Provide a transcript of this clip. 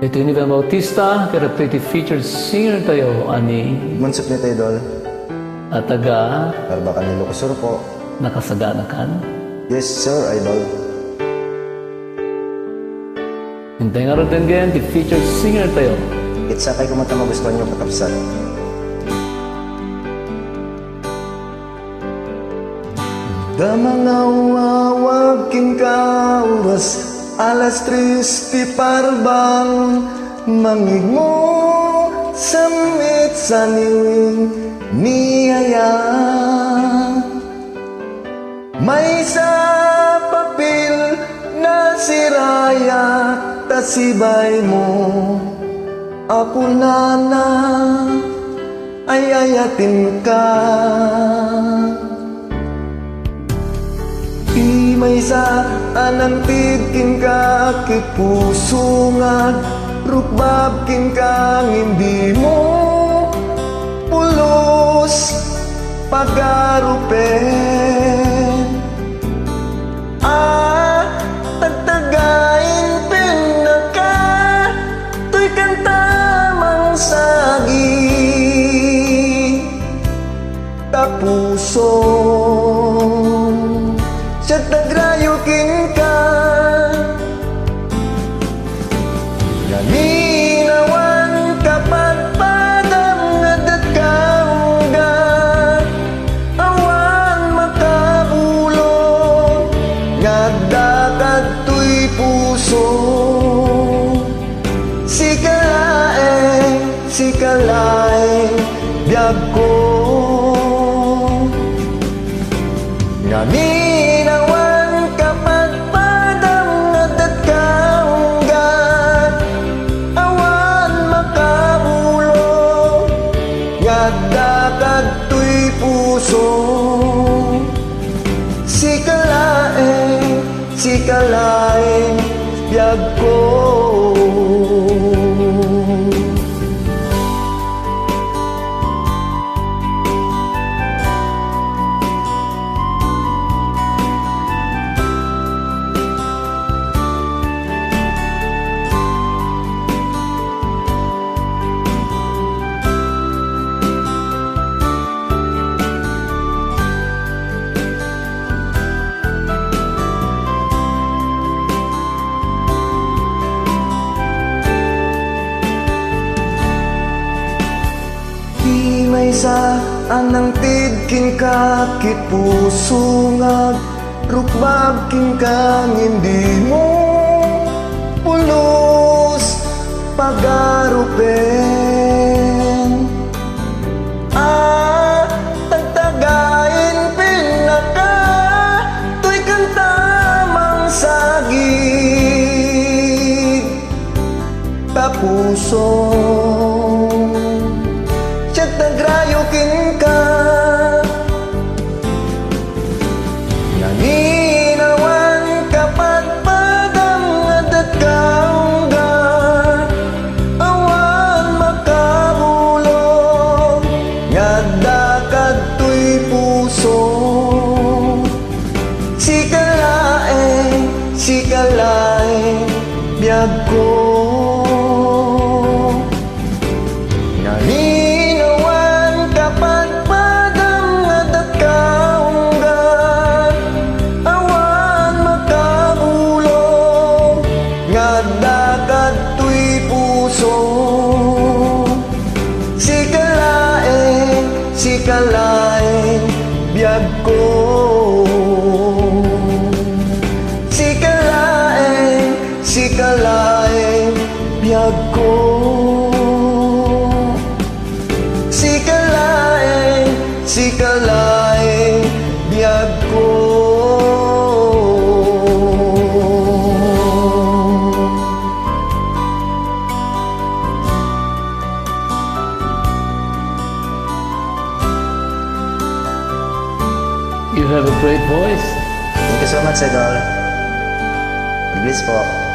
Ito ni Ivan Bautista, kaya featured singer tayo, ani Mansip ni Idol. at taga Narbakan ni Lucasur po. nakasaganakan. Yes, sir, Idol. Hintay nga rin ganyan, the featured singer tayo. Itsa kay kumanta magustuhan nyo katapsan. Damangawawagin ka oras alas 3 di parbang mangigmo samit sa niwing niyaya may sa papel na siraya tasibay mo apunana ay ayatin ka di may sa anang tidkin ka kit puso nga rukbab kin ka hindi mo pulos pagarupen tagtagain pinaka to'y kantamang sagi tapuso sa tagrayukin ka Ganinawan kapag padang nadat kaungga awan makabulong ngagdakad to'y puso sikalaeng biyag ko Ganinawan kapag padang nadat kaungga awan makabulong ngagdakad to'y puso sikalaeng biyag ko may sa anang tidkin ka kit puso nga rukbab kin kang hindi mo pulos pagarupen tagtagain pinaka to'y kantamang sagig tapuso nagrayukin ka Naninawan kapag padang nadat kaungga awan makabulong ngagdakad to'y puso sikalaeng biyag ko ngagdakad to'y puso sikalaeng biyag ko sikalaeng biyag ko sikalaeng biyag ko You have a great voice. Thank you so much, Idol. Please po.